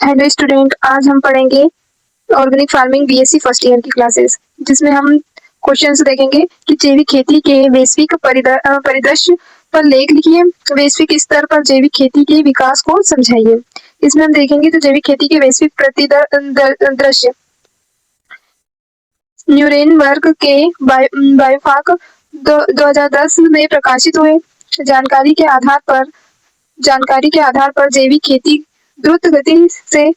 Hello student, आज हम पढ़ेंगे organic farming BSc first year की क्लासेस, जिसमें हम क्वेश्चंस देखेंगे कि जैविक खेती के वैश्विक परिदृश्य पर लेख लिखिए। वैश्विक स्तर पर जैविक खेती के विकास को समझाइए। इसमें हम देखेंगे तो जैविक खेती के वैश्विक परिदृश्य न्यूरेनबर्ग के बायोफाक 2010 में प्रकाशित हुए। जानकारी के आधार पर जैविक खेती द्रुत गति से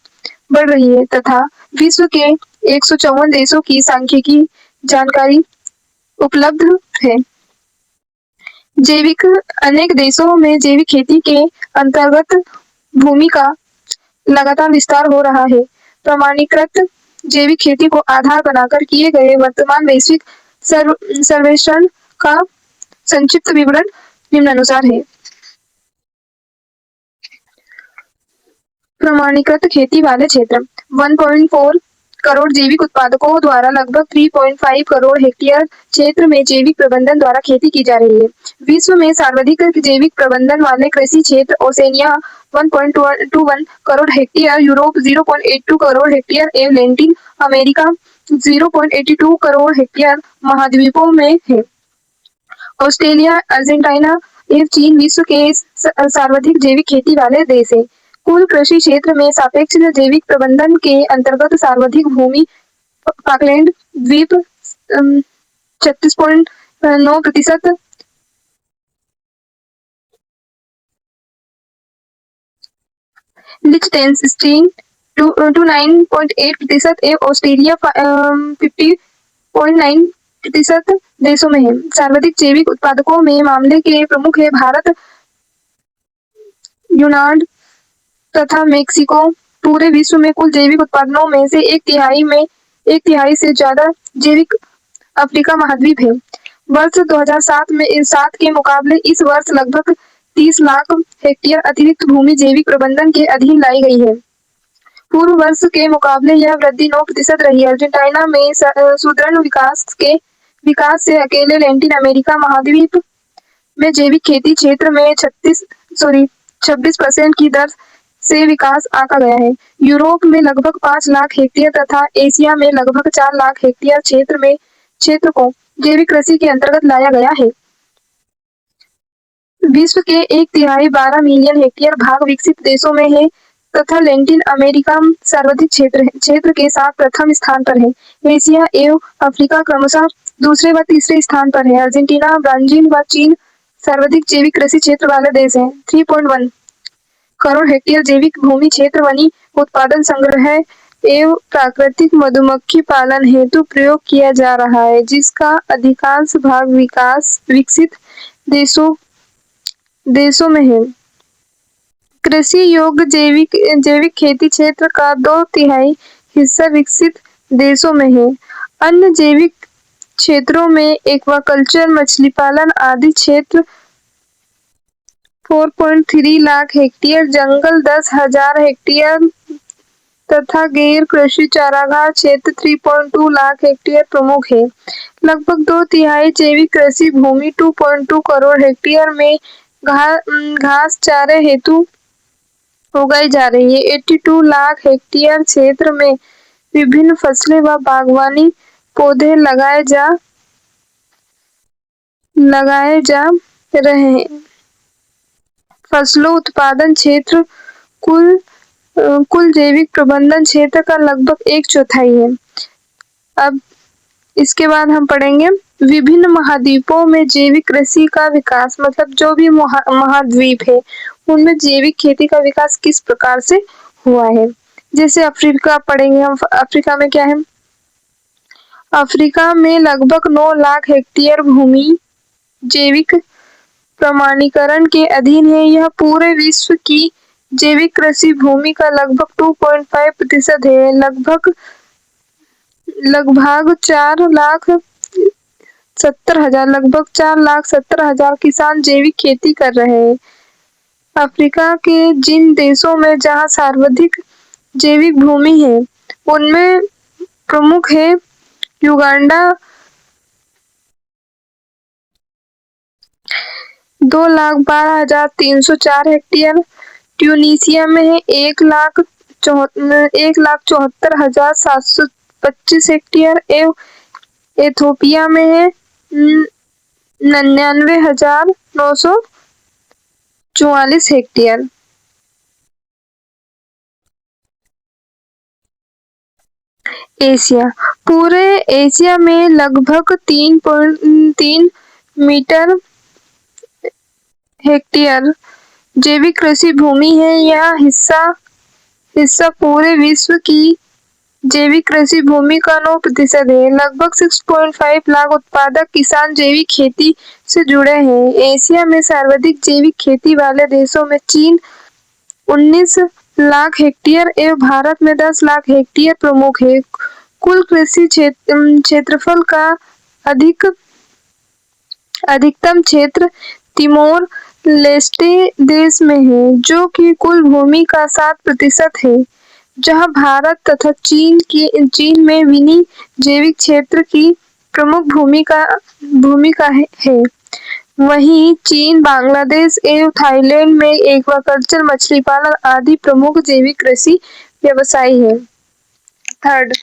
बढ़ रही है तथा विश्व के 154 देशों की सांख्यिकी जानकारी उपलब्ध है। अनेक देशों में जैविक खेती के अंतर्गत भूमि का लगातार विस्तार हो रहा है। प्रमाणीकृत जैविक खेती को आधार बनाकर किए गए वर्तमान वैश्विक सर्वेक्षण का संक्षिप्त विवरण निम्नानुसार है। प्रमाणीकृत खेती वाले क्षेत्र 1.4 करोड़ जैविक उत्पादकों द्वारा लगभग 3.5 करोड़ हेक्टेयर क्षेत्र में जैविक प्रबंधन द्वारा खेती की जा रही है। विश्व में सर्वाधिक जैविक प्रबंधन वाले कृषि क्षेत्र Oceania 1.21 crore hectare, Europe 0.82 crore hectare एवं लैटिन अमेरिका 0.82 करोड़ हेक्टेयर महाद्वीपों में है। ऑस्ट्रेलिया, अर्जेंटीना एवं चीन विश्व के सर्वाधिक जैविक खेती वाले देश है। कुल कृषि क्षेत्र में सापेक्ष जैविक प्रबंधन के अंतर्गत सर्वाधिक भूमि फॉकलैंड द्वीप 36.9%, लिechटेनस्टीन 29.8% एवं ऑस्ट्रेलिया 50.9% देशों में है। सर्वाधिक जैविक उत्पादकों में मामले के प्रमुख है भारत, यूनान तथा मेक्सिको। पूरे विश्व में कुल जैविक उत्पादनों में से एक तिहाई से ज्यादा जैविक अफ्रीका महाद्वीप है। वर्ष 2007 में इस 7 के मुकाबले इस वर्ष लगभग 30 लाख हेक्टेयर अतिरिक्त भूमि जैविक प्रबंधन के अधीन लाई गई है। पूर्व वर्ष के मुकाबले यह वृद्धि 9% रही। अर्जेंटीना में सुदृढ़ विकास से अकेले लैटिन अमेरिका महाद्वीप में जैविक खेती क्षेत्र में 26% की दर से विकास आंका गया है। यूरोप में लगभग 5 लाख हेक्टेयर तथा एशिया में लगभग 4 लाख हेक्टेयर क्षेत्र को जैविक कृषि के अंतर्गत लाया गया है। विश्व के एक तिहाई 12 मिलियन हेक्टेयर भाग विकसित देशों में है तथा लैटिन अमेरिका सर्वाधिक क्षेत्र के साथ प्रथम स्थान पर है। एशिया एवं अफ्रीका क्रमशः दूसरे व तीसरे स्थान पर है। अर्जेंटीना, ब्राजील व चीन सर्वाधिक जैविक कृषि क्षेत्र वाले देश हैं। 3.1 करोड़ हेक्टेयर जैविक भूमि क्षेत्र वनी उत्पादन, संग्रह एवं प्राकृतिक मधुमक्खी पालन हेतु प्रयोग किया जा रहा है, जिसका अधिकांश भाग विकसित देशों में है। कृषि योग्य जैविक खेती क्षेत्र का 2/3 हिस्सा विकसित देशों में है। अन्य जैविक क्षेत्रों में एक्वाकल्चर, मछली पालन आदि क्षेत्र 4.3 लाख हेक्टेयर, जंगल 10,000 हेक्टेयर तथा गैर कृषि चारागाह क्षेत्र 3.2 लाख हेक्टेयर प्रमुख है। लगभग 2/3 जैविक कृषि भूमि 2.2 करोड़ हेक्टेयर में घास चारे हेतु उगाई जा रही है। 82 लाख हेक्टेयर क्षेत्र में विभिन्न फसलें व बागवानी पौधे लगाए जा रहे हैं। फसलों उत्पादन क्षेत्र कुल जैविक प्रबंधन क्षेत्र का लगभग 1/4 है। अब इसके बाद हम पढ़ेंगे विभिन्न महाद्वीपों में जैविक कृषि का विकास, मतलब जो भी महाद्वीप है उनमें जैविक खेती का विकास किस प्रकार से हुआ है। जैसे अफ्रीका पढ़ेंगे हम। अफ्रीका में क्या है? अफ्रीका में लगभग 9 लाख हेक्टेयर भूमि जैविक प्रमाणीकरण के अधीन है। यह पूरे विश्व की जैविक कृषि भूमि का लगभग 2.5% है। लगभग 4,70,000 किसान जैविक खेती कर रहे हैं। अफ्रीका के जिन देशों में जहां सर्वाधिक जैविक भूमि है उनमें प्रमुख है युगांडा 2,12,304 हेक्टेयर, ट्यूनीसिया में है 1,00,000 1,74,725 हेक्टेयर एवं इथियोपिया में है 99,944 हेक्टेयर। एशिया, पूरे एशिया में लगभग 3.3 मीटर हेक्टेयर जैविक कृषि भूमि है। यह हिस्सा पूरे विश्व की जैविक कृषि भूमि का 9% है। लगभग 6.5 लाख उत्पादक किसान जैविक खेती से जुड़े हैं। एशिया में सर्वाधिक जैविक खेती वाले देशों में चीन 19 लाख हेक्टेयर एवं भारत में 10 लाख हेक्टेयर प्रमुख है। कुल कृषि क्षेत्रफल का अधिकतम क्षेत्र तिमोर लेस्टे देश में है, जो कि कुल भूमि का 7% है, जहां भारत तथा चीन में विनी जैविक क्षेत्र की प्रमुख भूमिका है। वहीं चीन, बांग्लादेश एवं थाईलैंड में एक्वाकल्चर, मछली पालन आदि प्रमुख जैविक कृषि व्यवसाय है। थर्ड,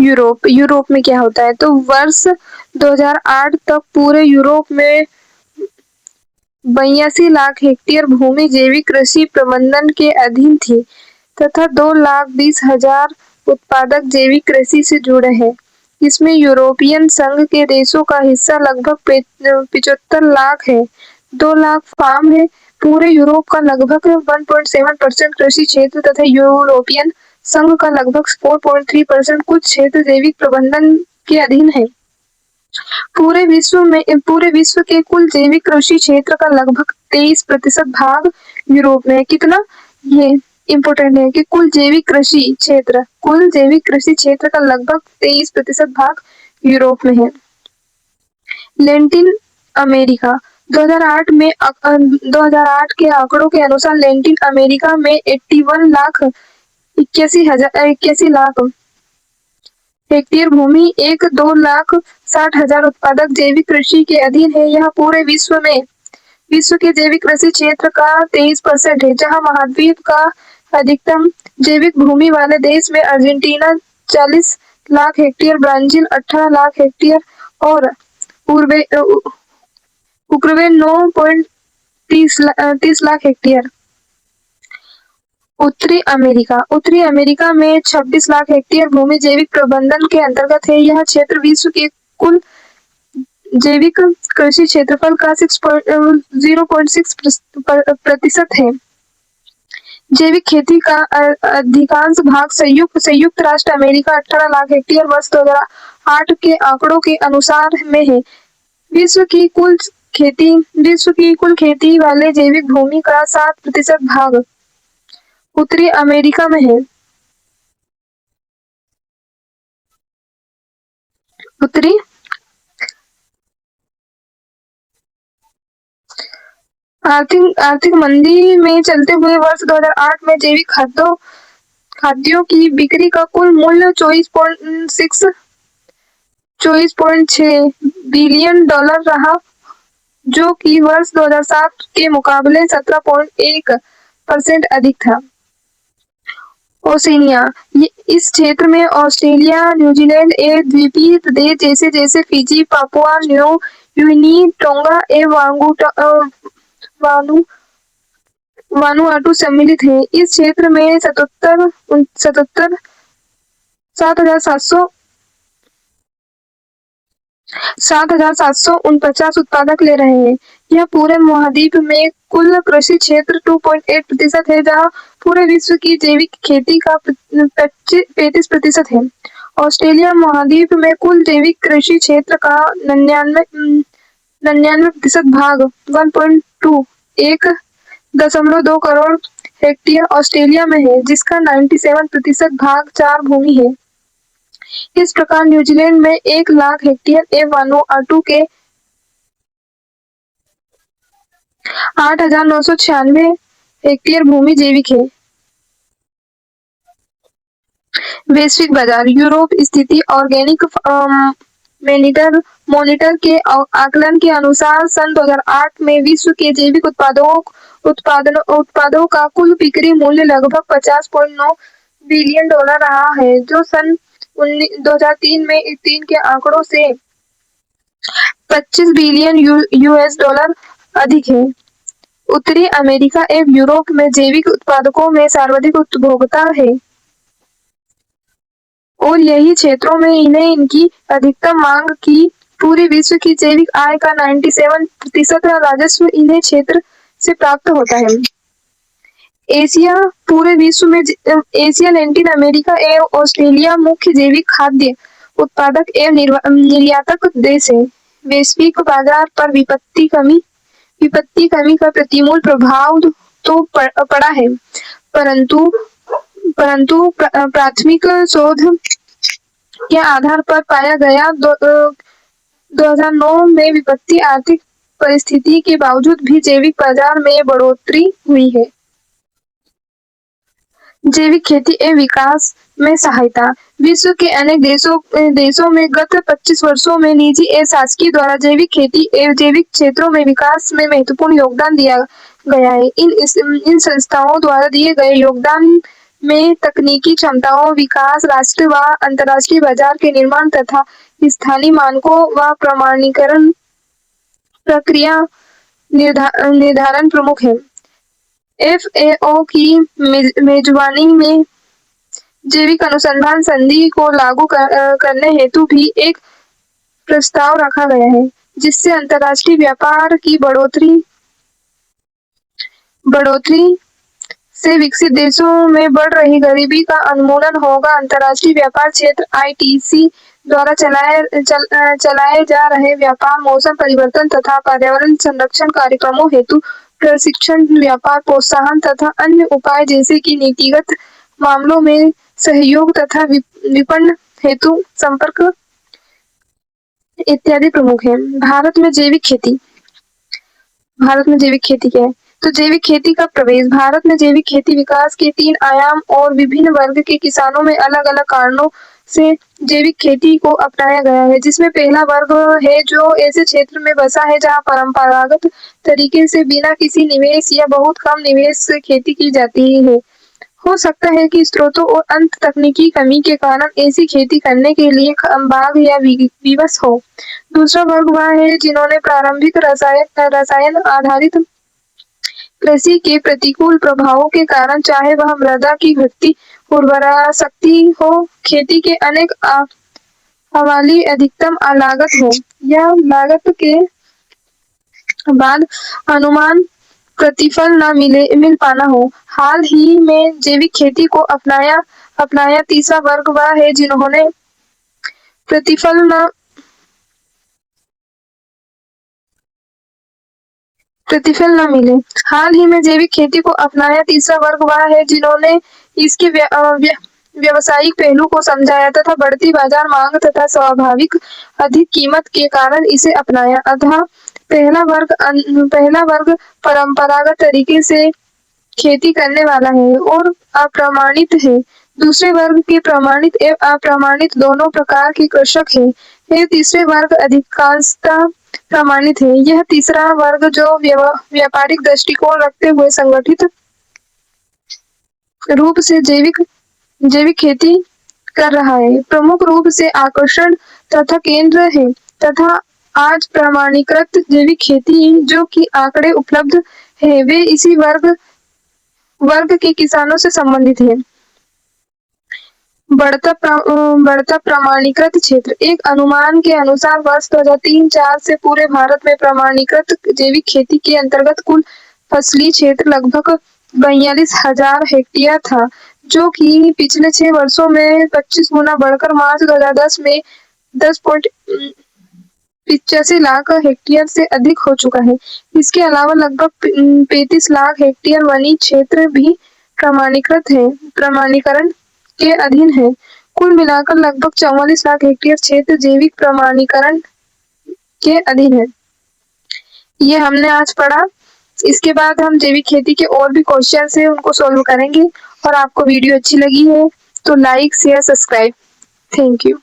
यूरोप में क्या होता है, तो वर्ष 2008 तक पूरे यूरोप में 82 लाख हेक्टेयर भूमि जैविक कृषि प्रबंधन के अधीन थी तथा 2,20,000 उत्पादक जैविक कृषि से जुड़े हैं। इसमें यूरोपियन संघ के देशों का हिस्सा लगभग 75 लाख है। 2 लाख फार्म है। पूरे यूरोप का लगभग 1.7% कृषि क्षेत्र तथा यूरोपियन संघ का लगभग 4.3% कुछ क्षेत्र जैविक प्रबंधन के अधीन है। पूरे विश्व के कुल जैविक कृषि क्षेत्र का लगभग 23% भाग यूरोप में है। कितना, ये इम्पोर्टेंट है कि कुल जैविक कृषि क्षेत्र का लगभग 23% भाग यूरोप में है। लैटिन अमेरिका, 2008 के आंकड़ों के अनुसार लैटिन अमेरिका में 81 लाख हेक्टेयर भूमि 2,60,000 उत्पादक जैविक कृषि के अधीन है। यह पूरे विश्व के जैविक कृषि क्षेत्र का 23% है, जहां महाद्वीप का अधिकतम जैविक भूमि वाले देश में Argentina 40 lakh hectare, Brazil 18 lakh hectare और उरुग्वे 9.30 लाख हेक्टेयर। उत्तरी अमेरिका में 26 लाख हेक्टेयर भूमि जैविक प्रबंधन के अंतर्गत है। यह क्षेत्र विश्व के कुल जैविक कृषि क्षेत्रफल का 0.6% है। जैविक खेती का अधिकांश भाग संयुक्त राष्ट्र अमेरिका 18 लाख हेक्टेयर वर्ष 2008 के आंकड़ों के अनुसार में है। विश्व की कुल खेती वाले जैविक भूमि का 7% भाग उत्तरी अमेरिका में है। आर्थिक मंदी में चलते हुए वर्ष 2008 में जैविक खाद्यों की बिक्री का कुल मूल्य 24.6 बिलियन डॉलर रहा, जो कि वर्ष 2007 के मुकाबले 17.1% अधिक था। ओशिनिया, इस क्षेत्र में ऑस्ट्रेलिया, न्यूजीलैंड एवं द्वीपीय प्रदेश जैसे Fiji, Papua New Guinea, tonga एवं वानुआटू सम्मिलित है। इस क्षेत्र में 7,749 उत्पादक ले रहे हैं। यह पूरे महाद्वीप में कुल कृषि क्षेत्र 2.8% है, जहां पूरे विश्व की जैविक खेती का 35% है। ऑस्ट्रेलिया महाद्वीप में कुल जैविक कृषि क्षेत्र का 99% भाग 1.2 करोड़ हेक्टेयर ऑस्ट्रेलिया में है, जिसका 97% भाग 4 भूमि है। इस प्रकार न्यूजीलैंड में 1 लाख हेक्टेयर एवं वानुआटू के 8,996 हेक्टेयर भूमि जैविक है। वैश्विक बाजार, यूरोप स्थिति ऑर्गेनिक मॉनिटर मॉनिटर के आकलन के अनुसार सन 2008 में विश्व के जैविक उत्पादों का कुल बिक्री मूल्य लगभग 50.9 बिलियन डॉलर रहा है, जो सन 2003 में 3 के आंकड़ों से 25 बिलियन यूएस डॉलर अधिक है। उत्तरी अमेरिका एवं यूरोप में जैविक उत्पादों में सर्वाधिक उपभोक्ता है और यही क्षेत्रों में इन्हें इनकी अधिकतम मांग की पूरे विश्व की जैविक आय का 97% राजस्व इन्हें क्षेत्र से प्राप्त होता है। एशिया पूरे विश्व में एशिया, लैटिन अमेरिका एवं ऑस्ट्रेलिया मुख्य जैविक खाद्य उत्पादक एवं निर्यातक देश है। वैश्विक बाजार पर विपत्ति कमी का प्रतिकूल प्रभाव तो पड़ा है, परंतु प्राथमिक शोध के आधार पर पाया गया 2009 में विपत्ति आर्थिक परिस्थिति के बावजूद भी जैविक बाजार में बढ़ोतरी हुई है। जैविक खेती एवं विकास में सहायता। विश्व के अनेक देशों में गत 25 वर्षों में निजी एवं शासकीय द्वारा जैविक खेती एवं जैविक क्षेत्रों में विकास में महत्वपूर्ण योगदान दिया गया है। इन संस्थाओं द्वारा दिए गए योगदान में तकनीकी क्षमताओं विकास, राष्ट्रीय व अंतर्राष्ट्रीय बाजार के निर्माण तथा स्थानीय मानकों व प्रमाणीकरण प्रक्रिया निर्धारण प्रमुख है। FAO की मेजबानी में जैविक अनुसंधान संधि को लागू करने हेतु भी एक प्रस्ताव रखा गया है, जिससे अंतर्राष्ट्रीय व्यापार की बढ़ोतरी से विकसित देशों में बढ़ रही गरीबी का उन्मूलन होगा। अंतर्राष्ट्रीय व्यापार क्षेत्र ITC द्वारा चलाए जा रहे व्यापार, मौसम परिवर्तन तथा पर्यावरण संरक्षण कार्यक्रमों हेतु प्रशिक्षण, व्यापार प्रोत्साहन तथा अन्य उपाय जैसे कि नीतिगत मामलों में सहयोग तथा विपणन हेतु संपर्क इत्यादि प्रमुख है। भारत में जैविक खेती क्या है? तो जैविक खेती का प्रवेश। भारत में जैविक खेती विकास के 3 आयाम और विभिन्न वर्ग के किसानों में अलग अलग कारणों से जैविक खेती को अपनाया गया है, जिसमें पहला वर्ग है जो ऐसे क्षेत्र में बसा है जहां परंपरागत तरीके से बिना किसी निवेश या बहुत कम निवेश से खेती की जाती है। हो सकता है कि स्रोतों और अंत तकनीकी कमी के कारण ऐसी खेती करने के लिए बाघ या विवश हो। दूसरा वर्ग वह है जिन्होंने प्रारंभिक रसायन आधारित कृषि के प्रतिकूल प्रभावों के कारण, चाहे वह मृदा की घटती उर्वरा शक्ति हो, खेती के अनेक हवाली अधिकतम लागत हो या लागत के बाद अनुमान प्रतिफल न मिल पाना हो। हाल ही में जैविक खेती को अपनाया तीसरा वर्ग वह है जिन्होंने प्रतिफल न मिले। हाल ही में जैविक खेती को अपनाया तीसरा वर्ग वह है जिन्होंने इसके व्यावसायिक पहलू को समझाया तथा बढ़ती बाजार मांग तथा स्वाभाविक अधिक कीमत के कारण इसे अपनाया। अतः पहला वर्ग परंपरागत तरीके से खेती करने वाला है और अप्रमाणित है। दूसरे वर्ग के प्रमाणित एवं अप्रमाणित दोनों प्रकार के कृषक हैं। यह तीसरे वर्ग अधिकांशतः प्रमाणित है। यह तीसरा वर्ग जो व्यापारिक दृष्टिकोण रखते हुए संगठित रूप से जैविक खेती कर रहा है, प्रमुख रूप से आकर्षण तथा केंद्र है तथा आज प्रमाणीकृत जैविक खेती जो कि आंकड़े उपलब्ध है वे इसी वर्ग के किसानों से संबंधित है। बढ़ता प्रमाणीकृत क्षेत्र। एक अनुमान के अनुसार वर्ष 2003-04 से पूरे भारत में प्रमाणीकृत जैविक खेती के अंतर्गत कुल फसली क्षेत्र लगभग 42,000 हेक्टेयर था, जो कि पिछले 6 वर्षों में 25 गुना बढ़कर मार्च 2010 में 10.85 लाख हेक्टेयर से अधिक हो चुका है। इसके अलावा लगभग 35 लाख हेक्टेयर वनी क्षेत्र भी प्रमाणीकरण के अधीन है। कुल मिलाकर लगभग 44 लाख हेक्टेयर क्षेत्र जैविक प्रमाणीकरण के अधीन है। ये हमने आज पढ़ा। इसके बाद हम जैविक खेती के और भी क्वेश्चन है उनको सॉल्व करेंगे। और आपको वीडियो अच्छी लगी है तो like share subscribe. Thank you.